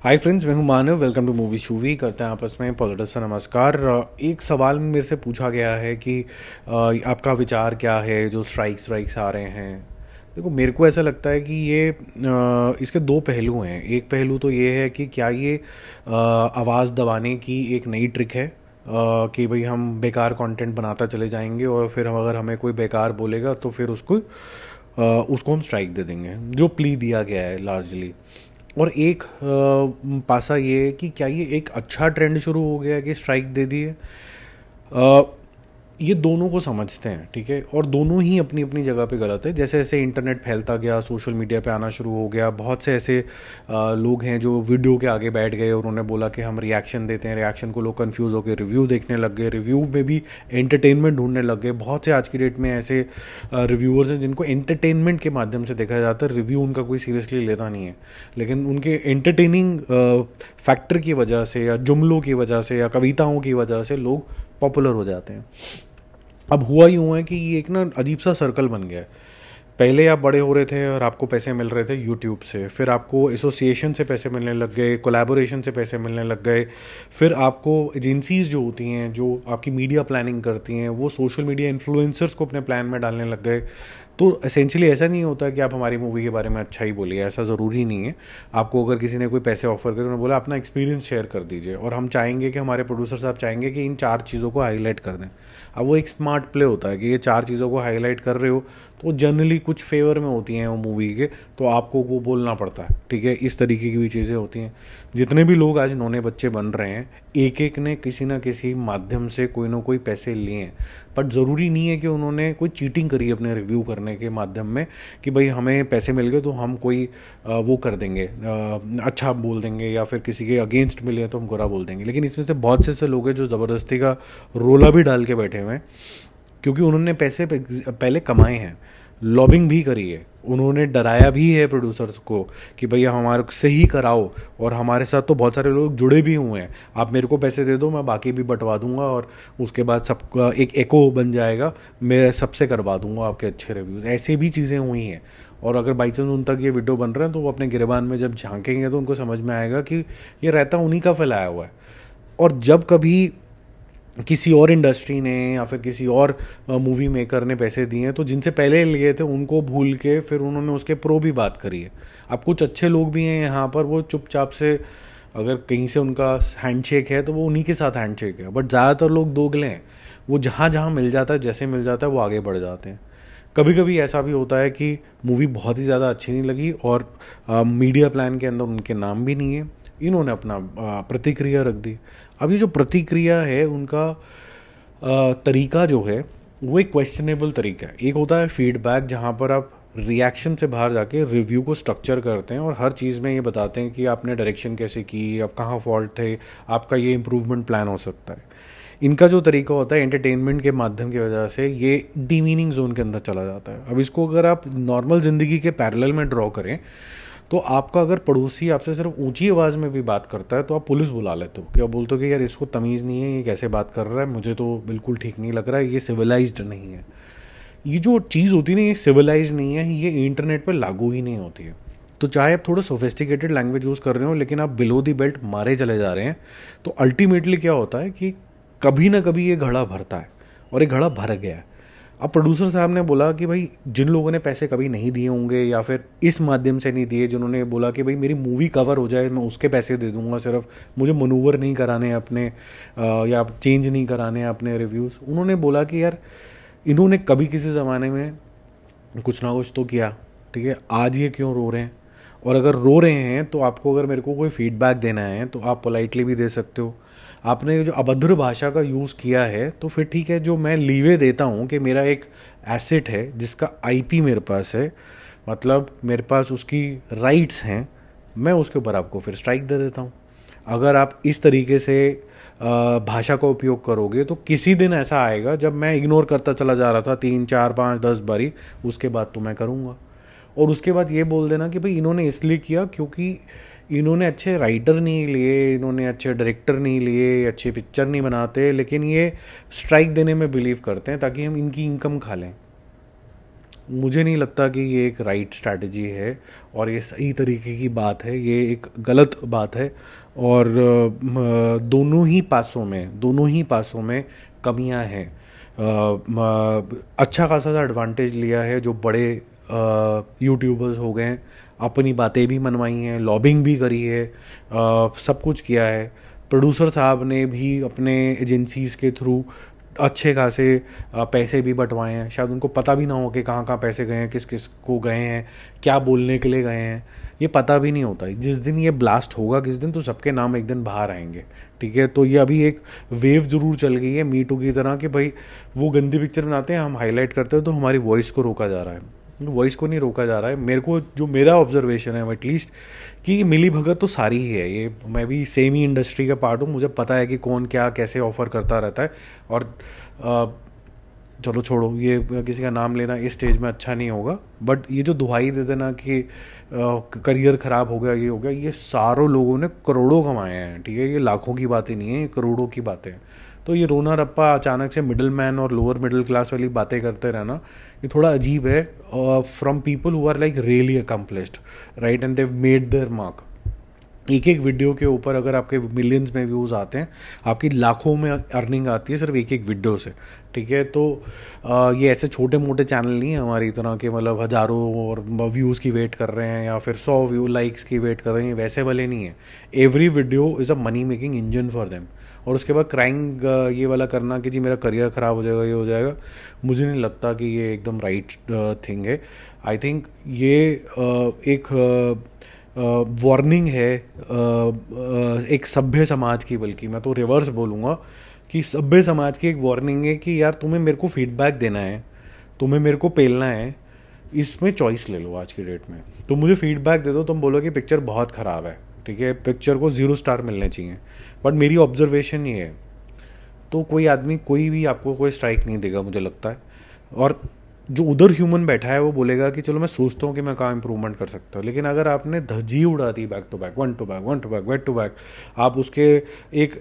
हाय friends, मैं हूं Manav. Welcome to movie shoovy. करते हैं आपस में पॉलिटिक्स से नमस्कार। एक सवाल मेरे से पूछा गया है कि आपका विचार क्या है जो स्ट्राइक्स आ रहे हैं। देखो, मेरे को ऐसा लगता है कि ये इसके दो पहलू हैं। एक पहलू तो ये है कि क्या ये आवाज़ दबाने की एक नई ट्रिक है कि भाई हम बेकार कंटेंट बनाता चले जाएंगे और फिर हम अगर हमें कोई बेकार बोलेगा तो फिर उसको हम स्ट्राइक दे देंगे, जो प्ली दिया गया है लार्जली। और एक पासा ये है कि क्या ये एक अच्छा ट्रेंड शुरू हो गया है कि स्ट्राइक दे दी है। ये दोनों को समझते हैं, ठीक है, और दोनों ही अपनी अपनी जगह पे गलत है। जैसे जैसे इंटरनेट फैलता गया, सोशल मीडिया पे आना शुरू हो गया, बहुत से ऐसे लोग हैं जो वीडियो के आगे बैठ गए और उन्होंने बोला कि हम रिएक्शन देते हैं। रिएक्शन को लोग कंफ्यूज होकर रिव्यू देखने लग गए, रिव्यू में भी एंटरटेनमेंट ढूंढने लग गए। बहुत से आज की डेट में ऐसे रिव्यूअर्स हैं जिनको एंटरटेनमेंट के माध्यम से देखा जाता है। रिव्यू उनका कोई सीरियसली लेता नहीं है, लेकिन उनके एंटरटेनिंग फैक्टर की वजह से या जुमलों की वजह से या कविताओं की वजह से लोग पॉपुलर हो जाते हैं। अब हुआ यूँ है कि ये एक ना अजीब सा सर्कल बन गया है। पहले आप बड़े हो रहे थे और आपको पैसे मिल रहे थे यूट्यूब से, फिर आपको एसोसिएशन से पैसे मिलने लग गए, कोलैबोरेशन से पैसे मिलने लग गए, फिर आपको एजेंसीज जो होती हैं जो आपकी मीडिया प्लानिंग करती हैं वो सोशल मीडिया इन्फ्लुएंसर्स को अपने प्लान में डालने लग गए। तो एसेंशियली ऐसा नहीं होता कि आप हमारी मूवी के बारे में अच्छा ही बोलिए, ऐसा ज़रूरी नहीं है। आपको अगर किसी ने कोई पैसे ऑफर करे, उन्होंने बोला अपना एक्सपीरियंस शेयर कर दीजिए और हम चाहेंगे कि हमारे प्रोड्यूसर साहब चाहेंगे कि इन 4 चीज़ों को हाईलाइट कर दें। अब वो एक स्मार्ट प्ले होता है कि ये 4 चीज़ों को हाईलाइट कर रहे हो तो जनरली कुछ फेवर में होती हैं वो मूवी के, तो आपको वो बोलना पड़ता है, ठीक है। इस तरीके की भी चीज़ें होती हैं। जितने भी लोग आज नौने बच्चे बन रहे हैं, एक एक ने किसी ना किसी माध्यम से कोई ना कोई पैसे लिए हैं, बट ज़रूरी नहीं है कि उन्होंने कोई चीटिंग करी अपने रिव्यू करने के माध्यम में कि भाई हमें पैसे मिल गए तो हम कोई वो कर देंगे, अच्छा बोल देंगे, या फिर किसी के अगेंस्ट मिले तो हम बुरा बोल देंगे। लेकिन इसमें से बहुत से ऐसे लोग हैं जो ज़बरदस्ती का रोला भी डाल के बैठे हुए हैं, क्योंकि उन्होंने पैसे पहले कमाए हैं, लॉबिंग भी करी है, उन्होंने डराया भी है प्रोड्यूसर्स को कि भैया हमारे से ही कराओ। और हमारे साथ तो बहुत सारे लोग जुड़े भी हुए हैं, आप मेरे को पैसे दे दो, मैं बाकी भी बंटवा दूंगा और उसके बाद सबका एक एको बन जाएगा, मैं सबसे करवा दूंगा आपके अच्छे रिव्यूज़। ऐसे भी चीज़ें हुई हैं। और अगर बाई चांस उन तक ये वीडियो बन रहे हैं तो वो अपने गिरबान में जब झांकेंगे तो उनको समझ में आएगा कि ये रहता उन्हीं का फैलाया हुआ है। और जब कभी किसी और इंडस्ट्री ने या फिर किसी और मूवी मेकर ने पैसे दिए हैं तो जिनसे पहले लिए थे उनको भूल के फिर उन्होंने उसके प्रो भी बात करी है। अब कुछ अच्छे लोग भी हैं यहाँ पर, वो चुपचाप से अगर कहीं से उनका हैंडशेक है तो वो उन्हीं के साथ हैंडशेक है, बट ज़्यादातर लोग दोगले हैं। वो जहाँ जहाँ मिल जाता है, जैसे मिल जाता है, वो आगे बढ़ जाते हैं। कभी कभी ऐसा भी होता है कि मूवी बहुत ही ज़्यादा अच्छी नहीं लगी और मीडिया प्लान के अंदर उनके नाम भी नहीं है, इन्होंने अपना प्रतिक्रिया रख दी। अब ये जो प्रतिक्रिया है उनका तरीका जो है वो एक क्वेश्चनेबल तरीका है। एक होता है फीडबैक, जहाँ पर आप रिएक्शन से बाहर जाके रिव्यू को स्ट्रक्चर करते हैं और हर चीज़ में ये बताते हैं कि आपने डायरेक्शन कैसे की, आप कहाँ फॉल्ट थे, आपका ये इम्प्रूवमेंट प्लान हो सकता है। इनका जो तरीका होता है एंटरटेनमेंट के माध्यम की वजह से ये डीमीनिंग जोन के अंदर चला जाता है। अब इसको अगर आप नॉर्मल ज़िंदगी के पैरेलल में ड्रॉ करें तो आपका अगर पड़ोसी आपसे सिर्फ ऊंची आवाज़ में भी बात करता है तो आप पुलिस बुला लेते हो, क्या बोलते हो कि यार इसको तमीज़ नहीं है, ये कैसे बात कर रहा है, मुझे तो बिल्कुल ठीक नहीं लग रहा है, ये सिविलाइज्ड नहीं है। ये जो चीज़ होती है ना, ये सिविलाइज नहीं है, ये इंटरनेट पर लागू ही नहीं होती है। तो चाहे आप थोड़ा सोफिस्टिकेटेड लैंग्वेज यूज़ कर रहे हो लेकिन आप बिलो दी बेल्ट मारे चले जा रहे हैं, तो अल्टीमेटली क्या होता है कि कभी ना कभी ये घड़ा भरता है और ये घड़ा भर गया है। अब प्रोड्यूसर साहब ने बोला कि भाई जिन लोगों ने पैसे कभी नहीं दिए होंगे या फिर इस माध्यम से नहीं दिए, जिन्होंने बोला कि भाई मेरी मूवी कवर हो जाए मैं उसके पैसे दे दूंगा, सिर्फ मुझे मनूवर नहीं कराने अपने या चेंज नहीं कराने अपने रिव्यूज़, उन्होंने बोला कि यार इन्होंने कभी किसी ज़माने में कुछ ना कुछ तो किया, ठीक है, आज ये क्यों रो रहे हैं। और अगर रो रहे हैं तो आपको अगर मेरे को कोई फीडबैक देना है तो आप पोलाइटली भी दे सकते हो। आपने जो अभद्र भाषा का यूज़ किया है तो फिर ठीक है, जो मैं लीवे देता हूँ कि मेरा एक एसेट है जिसका आईपी मेरे पास है, मतलब मेरे पास उसकी राइट्स हैं, मैं उसके ऊपर आपको फिर स्ट्राइक दे देता हूँ। अगर आप इस तरीके से भाषा का उपयोग करोगे तो किसी दिन ऐसा आएगा जब मैं इग्नोर करता चला जा रहा था 3 4 5 10 बारी, उसके बाद तो मैं करूँगा। और उसके बाद ये बोल देना कि भाई इन्होंने इसलिए किया क्योंकि इन्होंने अच्छे राइटर नहीं लिए, इन्होंने अच्छे डायरेक्टर नहीं लिए, अच्छी पिक्चर नहीं बनाते, लेकिन ये स्ट्राइक देने में बिलीव करते हैं ताकि हम इनकी इनकम खा लें। मुझे नहीं लगता कि ये एक राइट स्ट्रैटेजी है और ये सही तरीके की बात है, ये एक गलत बात है। और दोनों ही पासों में कमियां हैं। अच्छा खासा सा एडवांटेज लिया है जो बड़े यूट्यूबर्स हो गए हैं, अपनी बातें भी मनवाई हैं, लॉबिंग भी करी है, सब कुछ किया है। प्रोड्यूसर साहब ने भी अपने एजेंसीज़ के थ्रू अच्छे खासे पैसे भी बंटवाए हैं। शायद उनको पता भी ना हो कि कहाँ कहाँ पैसे गए हैं, किस किस को गए हैं, क्या बोलने के लिए गए हैं, ये पता भी नहीं होता। जिस दिन ये ब्लास्ट होगा किस दिन, तो सबके नाम एक दिन बाहर आएंगे। ठीक है, तो ये अभी एक वेव ज़रूर चल गई है मी टू की तरह कि भाई वो गंदी पिक्चर बनाते हैं, हम हाईलाइट करते हैं, तो हमारी वॉइस को रोका जा रहा है। वॉइस को नहीं रोका जा रहा है। मेरे को जो मेरा ऑब्जर्वेशन है एटलीस्ट कि मिली भगत तो सारी ही है। ये मैं भी सेम ही इंडस्ट्री का पार्ट हूँ, मुझे पता है कि कौन क्या कैसे ऑफ़र करता रहता है। और चलो छोड़ो, ये किसी का नाम लेना इस स्टेज में अच्छा नहीं होगा, बट ये जो दुहाई दे देना कि करियर ख़राब हो गया, ये हो गया, ये सारों लोगों ने करोड़ों कमाए हैं। ठीक है, ये लाखों की बातें नहीं है, ये करोड़ों की बातें हैं। तो ये रोना रप्पा अचानक से मिडिल मैन और लोअर मिडिल क्लास वाली बातें करते रहना, ये थोड़ा अजीब है from people who are like really accomplished, right, and they've made their mark. एक एक वीडियो के ऊपर अगर आपके मिलियंस में व्यूज़ आते हैं, आपकी लाखों में अर्निंग आती है सिर्फ एक एक वीडियो से। ठीक है, तो ये ऐसे छोटे मोटे चैनल नहीं है हमारी तरह के, मतलब हज़ारों और व्यूज़ की वेट कर रहे हैं या फिर 100 लाइक्स की वेट कर रहे हैं, वैसे वाले नहीं है। Every video is a money making engine for them. और उसके बाद क्राइंग ये वाला करना कि जी मेरा करियर ख़राब हो जाएगा, ये हो जाएगा, मुझे नहीं लगता कि ये एकदम राइट थिंग है। आई थिंक ये एक वार्निंग है एक सभ्य समाज की, बल्कि मैं तो रिवर्स बोलूँगा कि सभ्य समाज की एक वार्निंग है कि यार तुम्हें मेरे को फीडबैक देना है, तुम्हें मेरे को पेलना है, इसमें चॉइस ले लो। आज की डेट में तुम मुझे फीडबैक दे दो, तुम बोलो कि पिक्चर बहुत ख़राब है, ठीक है, पिक्चर को 0 स्टार मिलने चाहिए, बट मेरी ऑब्जर्वेशन ये है, तो कोई आदमी कोई भी आपको कोई स्ट्राइक नहीं देगा मुझे लगता है। और जो उधर ह्यूमन बैठा है वो बोलेगा कि चलो मैं सोचता हूँ कि मैं कहाँ इंप्रूवमेंट कर सकता हूँ। लेकिन अगर आपने धज्जी उड़ा दी back to back, one to back, one to back, back to back, आप उसके एक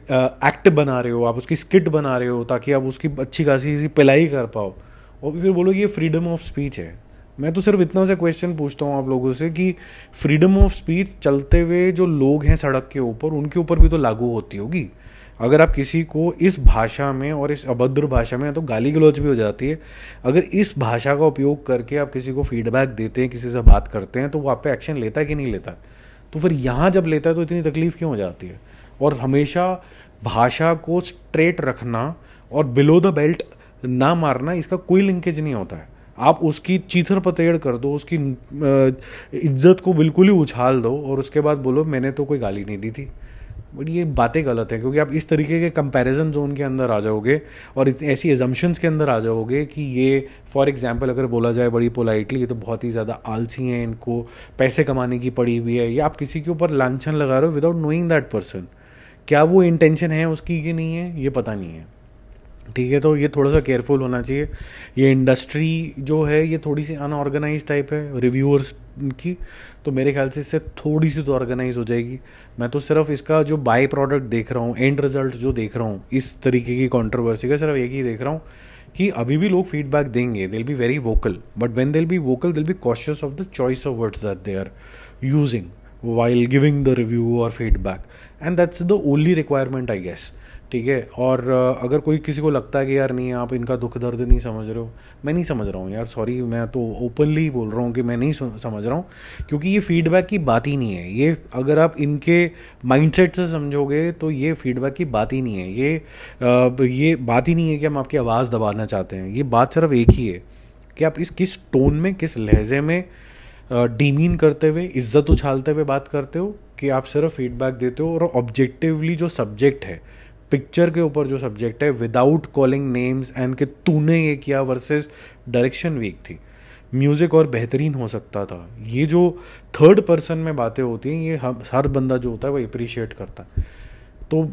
एक्ट बना रहे हो, आप उसकी स्किट बना रहे हो ताकि आप उसकी अच्छी खासी सी पिलाई कर पाओ, और फिर बोलो ये फ्रीडम ऑफ स्पीच है। मैं तो सिर्फ इतना से क्वेश्चन पूछता हूँ आप लोगों से कि फ्रीडम ऑफ स्पीच चलते हुए जो लोग हैं सड़क के ऊपर, उनके ऊपर भी तो लागू होती होगी। अगर आप किसी को इस भाषा में और इस अभद्र भाषा में, तो गाली गलौज भी हो जाती है, अगर इस भाषा का उपयोग करके आप किसी को फीडबैक देते हैं, किसी से बात करते हैं, तो वो आप पे एक्शन लेता है कि नहीं लेता? तो फिर यहाँ जब लेता है तो इतनी तकलीफ क्यों हो जाती है? और हमेशा भाषा को स्ट्रेट रखना और बिलो द बेल्ट ना मारना, इसका कोई लिंकेज नहीं होता है। आप उसकी चीथर पतेड़ कर दो, उसकी इज्जत को बिल्कुल ही उछाल दो और उसके बाद बोलो मैंने तो कोई गाली नहीं दी थी। बट ये बातें गलत हैं, क्योंकि आप इस तरीके के कंपैरिजन जोन के अंदर आ जाओगे और ऐसी एजम्पशंस के अंदर आ जाओगे कि ये, फॉर एग्जांपल अगर बोला जाए बड़ी पोलाइटली, ये तो बहुत ही ज़्यादा आलसी हैं, इनको पैसे कमाने की पड़ी हुई है। ये आप किसी के ऊपर लांछन लगा रहे हो विदाउट नोइंग दैट पर्सन। क्या वो इंटेंशन है उसकी कि नहीं है, ये पता नहीं है। ठीक है, तो ये थोड़ा सा केयरफुल होना चाहिए। ये इंडस्ट्री जो है ये थोड़ी सी अनऑर्गेनाइज टाइप है रिव्यूअर्स की, तो मेरे ख्याल से इससे थोड़ी सी तो ऑर्गेनाइज हो जाएगी। मैं तो सिर्फ इसका जो बाय प्रोडक्ट देख रहा हूँ, एंड रिजल्ट जो देख रहा हूँ इस तरीके की कंट्रोवर्सी का, सिर्फ एक ही देख रहा हूँ कि अभी भी लोग फीडबैक देंगे, they will be very vocal, but when they will be vocal they will be cautious of the choice of words that they are using while giving the review or feedback, and that's the only requirement I guess। ठीक है, और अगर कोई किसी को लगता है कि यार नहीं आप इनका दुख दर्द नहीं समझ रहे हो, मैं नहीं समझ रहा हूँ यार, सॉरी, मैं तो ओपनली बोल रहा हूँ कि मैं नहीं समझ रहा हूँ, क्योंकि ये फीडबैक की बात ही नहीं है। ये अगर आप इनके माइंडसेट से समझोगे तो ये फीडबैक की बात ही नहीं है। ये बात ही नहीं है कि हम आपकी आवाज़ दबाना चाहते हैं। ये बात सिर्फ एक ही है कि आप इस किस टोन में, किस लहजे में डीमीन करते हुए, इज्जत उछालते हुए बात करते हो, कि आप सिर्फ फीडबैक देते हो और ऑब्जेक्टिवली जो सब्जेक्ट है, पिक्चर के ऊपर जो सब्जेक्ट है, विदाउट कॉलिंग नेम्स एंड कि तूने ये किया वर्सेस डायरेक्शन वीक थी, म्यूज़िक और बेहतरीन हो सकता था। ये जो थर्ड पर्सन में बातें होती हैं, ये हर बंदा जो होता है वो अप्रिशिएट करता है। तो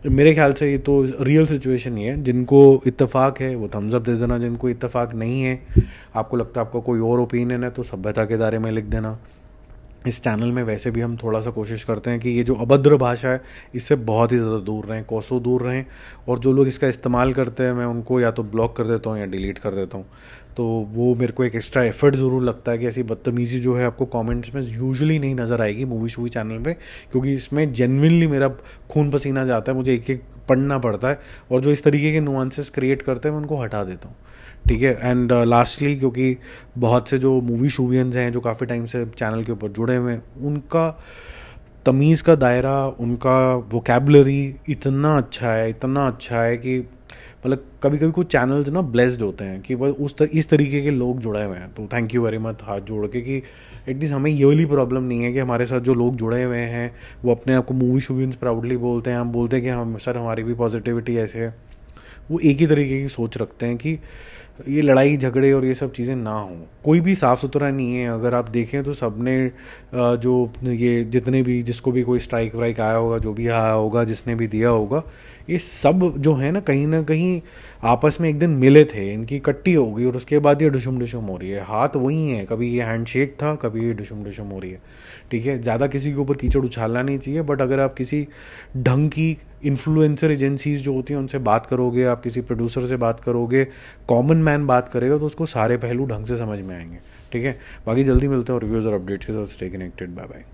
मेरे ख्याल से ये तो रियल सिचुएशन ही है। जिनको इत्तेफाक है वो थम्स अप दे देना, जिनको इत्तेफाक नहीं है, आपको लगता है आपका कोई और ओपिनियन है, तो सभ्यता के दायरे में लिख देना। इस चैनल में वैसे भी हम थोड़ा सा कोशिश करते हैं कि ये जो अभद्र भाषा है इससे बहुत ही ज़्यादा दूर रहें, कोसों दूर रहें। और जो लोग इसका इस्तेमाल करते हैं मैं उनको या तो ब्लॉक कर देता हूँ या डिलीट कर देता हूँ। तो वो मेरे को एक एक्स्ट्रा एफर्ट ज़रूर लगता है कि ऐसी बदतमीज़ी जो है आपको कमेंट्स में यूजुअली नहीं नज़र आएगी मूवी शूवी चैनल पे, क्योंकि इसमें जेन्युइनली मेरा खून पसीना जाता है, मुझे एक एक पढ़ना पड़ता है, और जो इस तरीके के नुआंसेस क्रिएट करते हैं मैं उनको हटा देता हूँ। ठीक है। एंड लास्टली, क्योंकि बहुत से जो मूवी शूवियंस हैं जो काफ़ी टाइम से चैनल के ऊपर जुड़े हुए हैं, उनका तमीज़ का दायरा, उनका वोकेबलरी इतना अच्छा है कि मतलब कभी कभी कुछ चैनल्स ना ब्लेस्ड होते हैं कि बस इस तरीके के लोग जुड़े हुए हैं। तो थैंक यू वेरी मच हाथ जोड़ के कि एटलीस्ट हमें ये वाली प्रॉब्लम नहीं है कि हमारे साथ जो लोग जुड़े हुए हैं वो अपने आप को मूवी शूवियंस प्राउडली बोलते हैं, हम बोलते हैं कि हम सर हमारी भी पॉजिटिविटी ऐसे है। वो एक ही तरीके की सोच रखते हैं कि ये लड़ाई झगड़े और ये सब चीज़ें ना हों। कोई भी साफ़ सुथरा नहीं है। अगर आप देखें तो सबने जो ये जितने भी जिसको भी कोई स्ट्राइक वाइक आया होगा, जो भी आया होगा, जिसने भी दिया होगा, ये सब जो है ना कहीं आपस में एक दिन मिले थे, इनकी कट्टी हो गई और उसके बाद ये डुशुम डुशुम हो रही है। हाथ वही है, कभी ये हैंडशेक था, कभी ये डुशुम डुशुम हो रही है। ठीक है, ज़्यादा किसी के ऊपर कीचड़ उछालना नहीं चाहिए, बट अगर आप किसी ढंग की इन्फ्लुएंसर एजेंसीज जो होती हैं उनसे बात करोगे, आप किसी प्रोड्यूसर से बात करोगे, कॉमन मैन बात करेगा, तो उसको सारे पहलू ढंग से समझ में आएंगे। ठीक है, बाकी जल्दी मिलते हैं और रिव्यूज़ और अपडेट्स के साथ। Stay connected, bye bye.